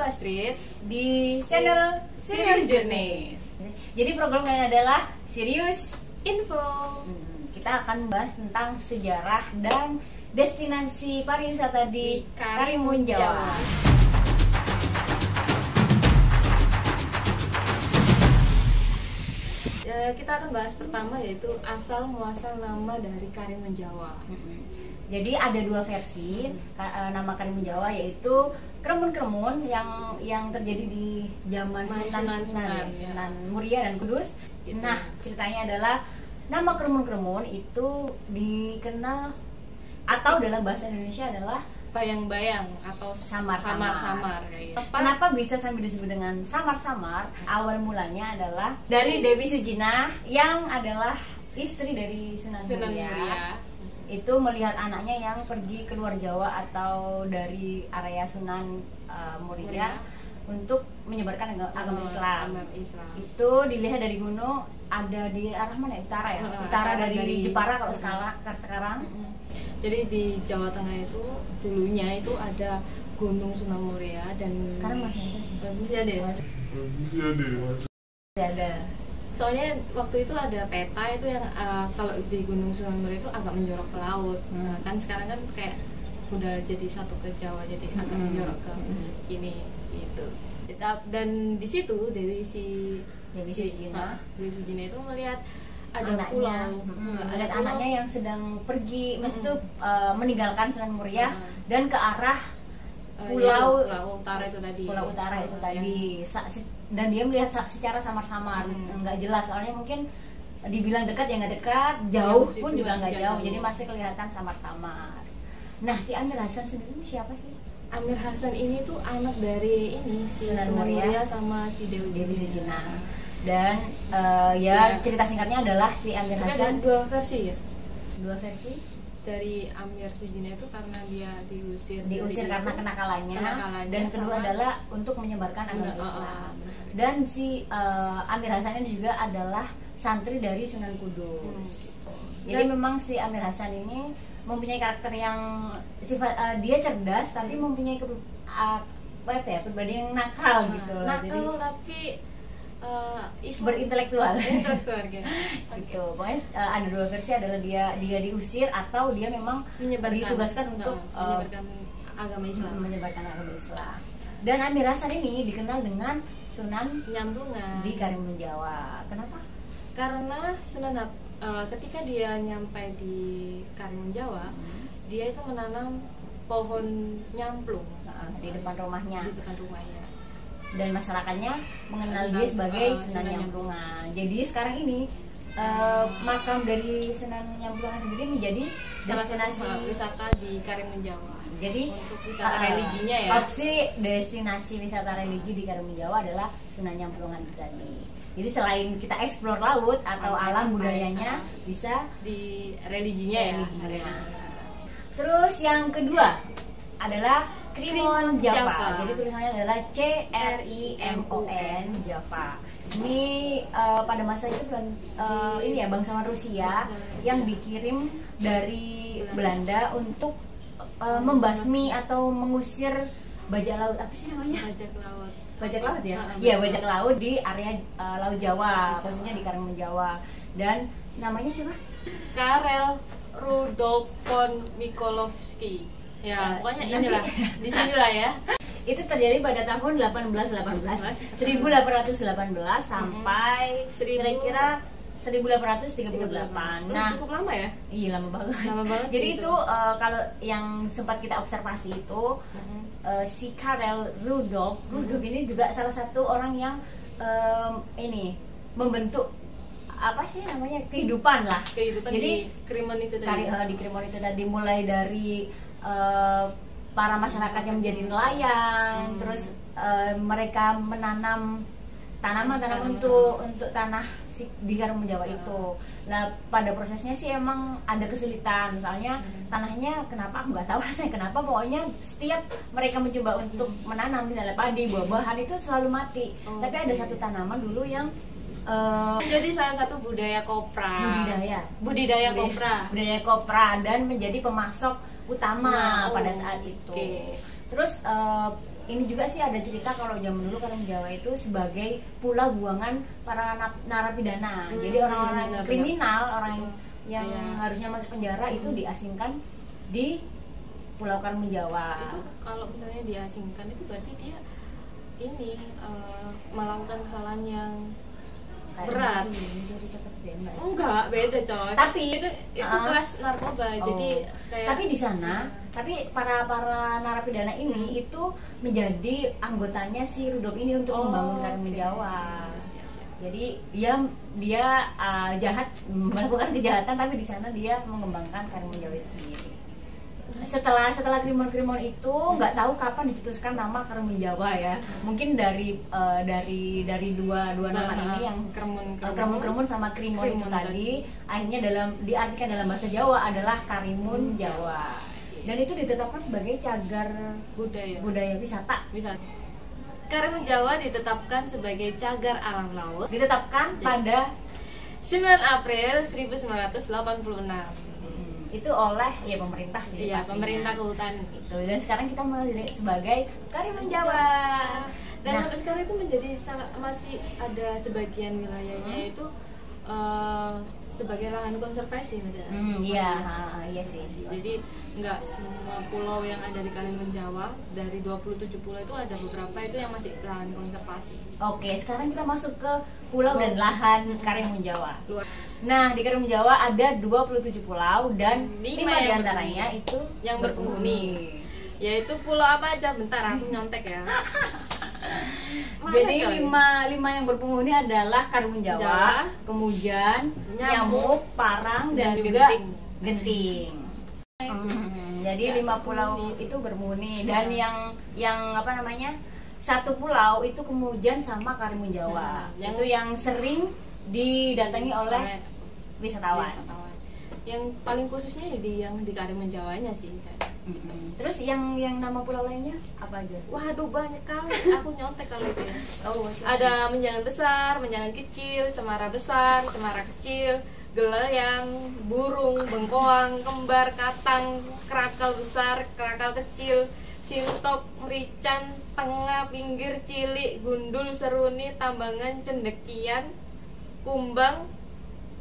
Astrid di channel Serious Journey. Jadi program kalian adalah Serious Info. Kita akan bahas tentang sejarah dan destinasi pariwisata di Karimun Jawa. Kita akan bahas pertama yaitu asal muasal nama dari Karimun Jawa. Jadi ada dua versi nama Karimun Jawa, yaitu Kremun-Kremun yang terjadi di zaman Sunan Muria dan Kudus. Gitu. Nah, ceritanya adalah nama Kremun-Kremun itu dikenal atau dalam bahasa Indonesia adalah bayang-bayang atau samar-samar kayak. Kenapa bisa sampai disebut dengan samar-samar? Awal mulanya adalah dari Dewi Sujina yang adalah istri dari Sunan Muria. Itu melihat anaknya yang pergi keluar Jawa atau dari area Sunan Muria untuk menyebarkan agama Islam. Itu dilihat dari gunung, ada di arah mana? Utara ya? Utara dari Jepara kalau sekarang. Jadi di Jawa Tengah itu dulunya itu ada Gunung Sunan Muria dan sekarang masih ada. Masih ada. Soalnya waktu itu ada peta itu yang kalau di Gunung Sunan Muria itu agak menjorok ke laut. Nah, kan sekarang kan kayak udah jadi satu ke Jawa, jadi agak menjorok ke kini gitu. Dan di situ Dewi Sujina itu melihat ada anaknya, ada anaknya yang sedang pergi, maksudnya meninggalkan Sunan Muria dan ke arah pulau utara itu tadi. Pulau utara itu tadi. Dan dia melihat secara samar-samar, nggak jelas. Soalnya mungkin dibilang dekat ya nggak dekat, jauh pun juga nggak jauh. Jadi masih kelihatan samar-samar. Nah, si Amir Hasan sendiri siapa sih? Amir Hasan ini tuh anak dari ini si Sunan Muria sama si Dewi Sujina. Dan cerita singkatnya adalah si Amir Hasan. Ada dua versi ya? Dua versi. Dari Amir Sujina itu karena dia diusir karena kenakalannya, dan kedua adalah untuk menyebarkan agama Islam. Dan si Amir Hasan ini juga adalah santri dari Sunan Kudus. Jadi memang si Amir Hasan ini mempunyai karakter yang dia cerdas tapi mempunyai pribadi yang nakal gitu. Nakal tapi berintelektual. Gitu. Pokoknya ada dua versi, adalah dia diusir atau dia memang ditugaskan untuk menyebarkan agama Islam. Dan Amir Hasan ini dikenal dengan Sunan Nyamplungan di Karimun Jawa. Kenapa? Karena ketika dia nyampe di Karimun Jawa, dia itu menanam pohon nyamplung di depan rumahnya. Dan masyarakatnya mengenal dia sebagai Sunan Nyamplungan. Jadi sekarang ini makam dari Sunan Nyamplungan sendiri menjadi destinasi wisata di Karimun Jawa. Jadi untuk wisata religinya ya. Opsi destinasi wisata religi di Karimun Jawa adalah Sunan Nyamplungan tadi. Jadi selain kita eksplor laut atau alam budayanya, bisa di religinya. Terus yang kedua adalah Krimon Java. Jadi tulisannya adalah CRIMON Java. Ini pada masa itu ini ya bangsawan Rusia yang dikirim dari Belanda untuk membasmi atau mengusir bajak laut. Apa sih namanya? Bajak laut ya? Iya, bajak laut di area Laut Jawa, khususnya di Karimun Jawa. Dan namanya siapa? Karel Rudolf von Mikolovsky. Ya, pokoknya inilah, disinilah ya. Itu terjadi pada tahun 1818 sampai kira-kira 1838. Nah, cukup lama ya? Iya, lama banget. Jadi itu kalau yang sempat kita observasi itu si Karel Rudolf ini juga salah satu orang yang ini membentuk apa sih namanya kehidupan lah. Jadi di Karimun itu tadi mulai dari para masyarakat yang menjadi nelayan, terus mereka menanam tanaman untuk tanah di Karimun Jawa itu. Nah, pada prosesnya sih emang ada kesulitan, soalnya tanahnya kenapa aku nggak tahu rasanya kenapa, pokoknya setiap mereka mencoba untuk menanam misalnya padi, buah-buahan itu selalu mati. Tapi ada satu tanaman dulu yang jadi salah satu budidaya kopra dan menjadi pemasok utama pada saat itu. Terus ini juga sih ada cerita kalau zaman dulu Karimun Jawa itu sebagai pulau buangan para narapidana. Jadi orang-orang kriminal, orang yang harusnya masuk penjara itu diasingkan di Pulau Karimun Jawa. Itu kalau misalnya diasingkan itu berarti dia ini melakukan kesalahan yang berat. Enggak, beda coy. Tapi itu kelas narkoba. Jadi kayak tapi di sana, tapi para narapidana ini itu menjadi anggotanya si Rudolf ini untuk membangun Karimun Jawa. Jadi dia jahat, melakukan kejahatan, tapi di sana dia mengembangkan Karimun Jawa itu sendiri. Setelah Krimon itu nggak tahu kapan dicetuskan nama Karimun Jawa ya. Mungkin dari dua nama ini yang Kremun sama Krimon itu tadi akhirnya diartikan dalam bahasa Jawa adalah Karimun Jawa. Dan itu ditetapkan sebagai cagar budaya wisata. Karimun Jawa ditetapkan sebagai cagar alam laut. Ditetapkan pada 9 April 1986. Itu oleh pemerintah sih. Iya, pemerintah kehutanan itu. Dan sekarang kita melihat sebagai Karimun Jawa. Dan sampai sekarang itu menjadi masih ada sebagian wilayahnya itu sebagai lahan konservasi iya sih. Jadi nggak semua pulau yang ada di Karimun Jawa, dari 27 pulau itu ada beberapa itu yang masih lahan konservasi. Oke, sekarang kita masuk ke pulau dan lahan Karimun Jawa. Nah, di Karimun Jawa ada 27 pulau dan 5 diantaranya itu yang berpenghuni. Yaitu pulau apa aja? Bentar, aku nyontek ya. Jadi lima yang berpenghuni adalah Karimun Jawa, kemudian Nyamuk, Parang, dan juga Genting. Jadi 5 pulau itu berpenghuni dan yang apa namanya, satu pulau itu kemudian sama Karimun Jawa. Itu yang sering didatangi oleh wisatawan. Yang paling khususnya yang di Karimun Jawanya sih. Terus yang nama pulau lainnya apa aja? Waduh, banyak kali. Aku nyontek kalau itu ya. Ada Menjangan Besar, Menjangan Kecil, Cemara Besar, Cemara Kecil, Geleyang, Burung, Bengkoang, Kembar, Katang, Krakal Besar, Krakal Kecil, Sintok, Merican, Tengah, Pinggir, Cilik, Gundul, Seruni, Tambangan, Cendekian, Kumbang,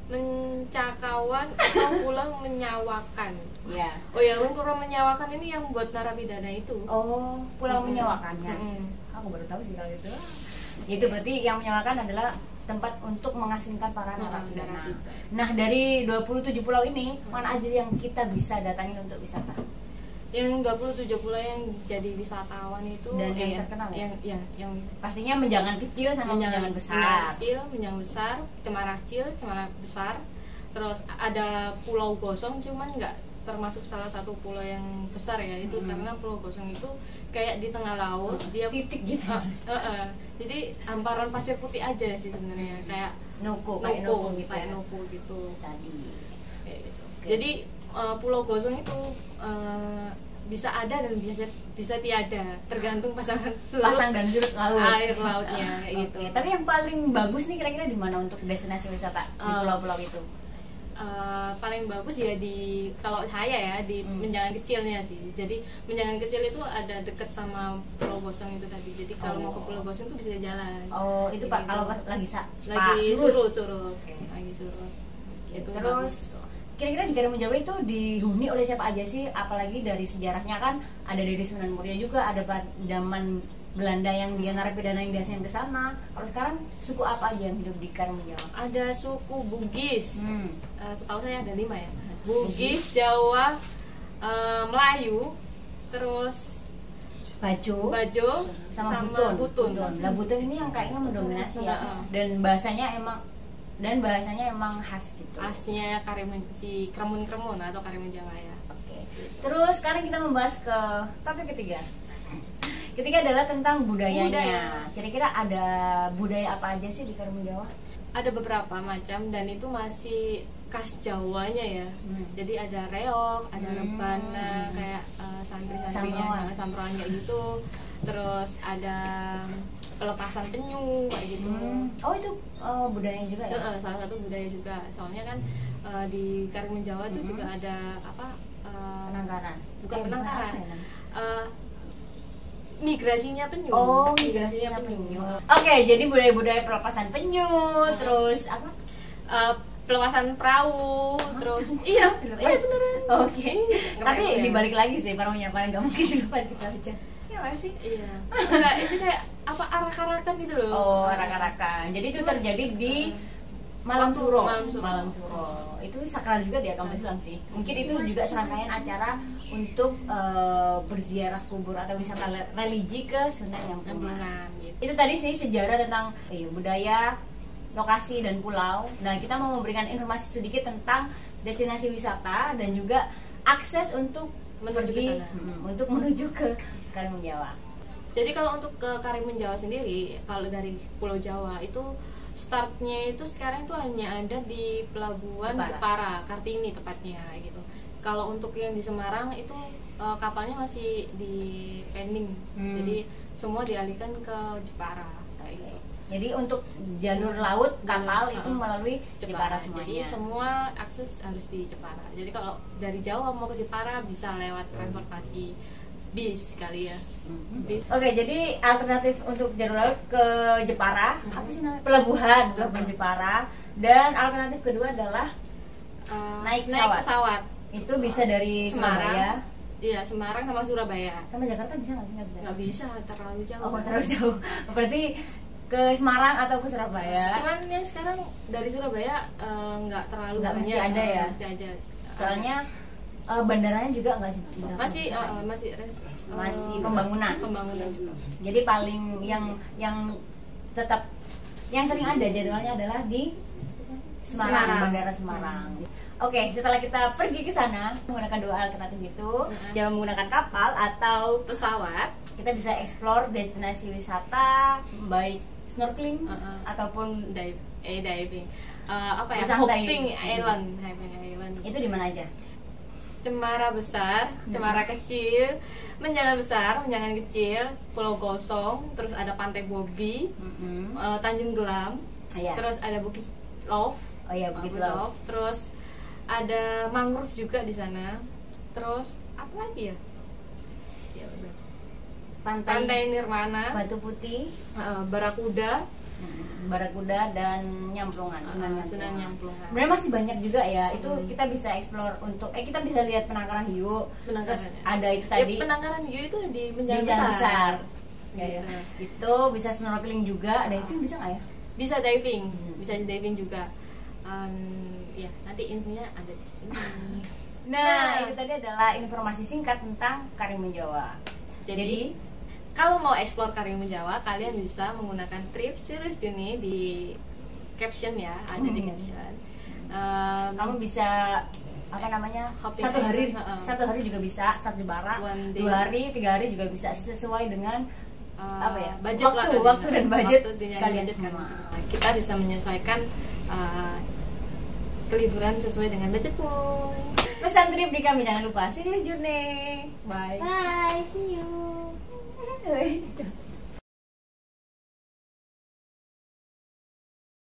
Mencakawan, atau pulang menyawakan. Ya. Oh ya, pulau menyawakan ini yang buat narapidana itu. Oh, pulau menyawakannya. Aku baru tahu sih kalau itu. Itu berarti yang menyawakan adalah tempat untuk mengasingkan para narapidana. Nah, dari 27 pulau ini, mana aja yang kita bisa datangin untuk wisata? Yang 27 pulau yang jadi wisatawan itu dan yang terkenal yang pastinya Menjangan Kecil sama Menjangan Besar. Menjangan Kecil, Menjangan Besar, Cemara Kecil, Cemara Besar. Terus ada Pulau Gosong, cuman nggak termasuk salah satu pulau yang besar ya itu karena Pulau Gosong itu kayak di tengah laut, dia titik gitu. Jadi hamparan pasir putih aja sih sebenarnya, kayak Noko gitu tadi. Kayak gitu. Jadi Pulau Gosong itu bisa ada dan bisa tiada, tergantung pasang dan surut laut. Air lautnya kayak gitu. Tapi yang paling bagus nih kira-kira di mana untuk destinasi wisata di pulau-pulau itu? Paling bagus ya kalau saya ya di Menjangan Kecilnya sih. Jadi Menjangan Kecil itu ada dekat sama Pulau Gosong itu tadi. Jadi kalau mau ke Pulau Gosong itu bisa jalan. Oh, itu Pak kalau lagi surut. Lagi surut. Itu terus kira-kira di Karimun Jawa itu dihuni oleh siapa aja sih? Apalagi dari sejarahnya kan ada dari Sunan Muria juga, ada zaman Belanda yang dia narapidana yang diasingkan ke sana. Kalau sekarang suku apa aja yang hidup di Karimun Jawa? Ada suku Bugis. Setahu saya ada 5 ya. Bugis, Jawa, Melayu, terus Bajo sama Butun. Nah, Butun ini yang kayaknya mendominasi ya. Dan bahasanya emang khas gitu. Khasnya Kremun atau Karimun Jawa ya. Oke. Terus sekarang kita membahas ke topik ketiga. Ketiga adalah tentang budayanya. Kira-kira ada budaya apa aja sih di Karimun Jawa? Ada beberapa macam dan itu masih khas Jawanya ya. Jadi ada reog, ada rebana, kayak santri-santrinya, samproan kayak gitu. Terus ada pelepasan penyu kayak gitu. Oh, itu budayanya juga ya? Salah satu budaya juga. Soalnya kan di Karimun Jawa itu juga ada penangkaran. Bukan penangkaran. migrasinya penyu. Oh, migrasinya penyu. Oke, jadi budaya-budaya pelepasan penyu, terus apa? Pelepasan perahu, terus iya beneran. Oke. Tapi dibalik lagi sih perahunya, paling nggak mungkin dilepas kita aja. Ya masih. Iya. Enggak, itu kayak apa arak-arakan gitu loh. Oh, arak-arakan. Jadi itu terjadi di Malam Suro. Malam Suro. Itu sakral juga di agama Islam sih. Mungkin itu juga serangkaian acara untuk berziarah kubur atau wisata religi ke Sunan Nyamplungan. Gitu. Itu tadi sih sejarah tentang budaya, lokasi dan pulau. Nah, kita mau memberikan informasi sedikit tentang destinasi wisata dan juga akses untuk menuju ke Karimun Jawa. Jadi kalau untuk ke Karimun Jawa sendiri, kalau dari Pulau Jawa itu startnya itu sekarang itu hanya ada di Pelabuhan Jepara, Kartini tepatnya gitu. Kalau untuk yang di Semarang itu kapalnya masih di pending, jadi semua dialihkan ke Jepara kayak gitu. Jadi untuk jalur laut kapal itu melalui Jepara semuanya. Jadi semua akses harus di Jepara. Jadi kalau dari Jawa mau ke Jepara bisa lewat transportasi bis kali ya. Oke, jadi alternatif untuk jalur laut ke Jepara apa sih namanya? Pelabuhan Jepara, dan alternatif kedua adalah naik pesawat. Itu bisa dari Surabaya. Iya, Semarang sama Surabaya. Sama Jakarta bisa nggak sih? Nggak bisa, terlalu jauh. Oh, terlalu jauh. Berarti ke Semarang atau ke Surabaya? Cuman ya sekarang dari Surabaya nggak terlalu banyak. Mesti ada ya? Mesti aja. Soalnya bandaranya juga nggak sih? Masih pembangunan. Jadi paling yang tetap yang sering ada jadwalnya adalah di Semarang. Bandara Semarang. Oke, setelah kita pergi ke sana menggunakan dua alternatif itu, jangan menggunakan kapal atau pesawat, kita bisa explore destinasi wisata baik snorkeling ataupun diving. Hopping Island. Itu di mana aja? Cemara Besar, Cemara Kecil, Menjangan Besar, Menjangan Kecil, Pulau Gosong, terus ada Pantai Bobi, Tanjung Gelam, terus ada Bukit Love, Bukit Love, terus ada mangrove juga di sana, terus apa lagi ya? Pantai Nirmana, Batu Putih, Barakuda dan Nyamplungan, Sunan Nyamplungan. Sebenarnya masih banyak juga ya. Itu kita bisa explore untuk kita bisa lihat penangkaran hiu. Terus ada itu tadi. Penangkaran hiu itu di Menjangan Besar. Ya. Itu bisa snorkeling juga, diving bisa nggak ya? Bisa diving, bisa diving juga. Ya, nanti intinya ada di sini. Nah, itu tadi adalah informasi singkat tentang Karimun Jawa. Jadi kalau mau explore Karimun Jawa, kalian bisa menggunakan trip Sirius Journey di caption ya, ada di caption. Kamu bisa satu hari juga bisa, start Jepara, 2 hari, 3 hari juga bisa, sesuai dengan waktu dan budget kalian semua. Kita bisa menyesuaikan keliburan sesuai dengan budgetmu. Pesan trip di kami, jangan lupa Sirius Journey. Bye. Bye, see you.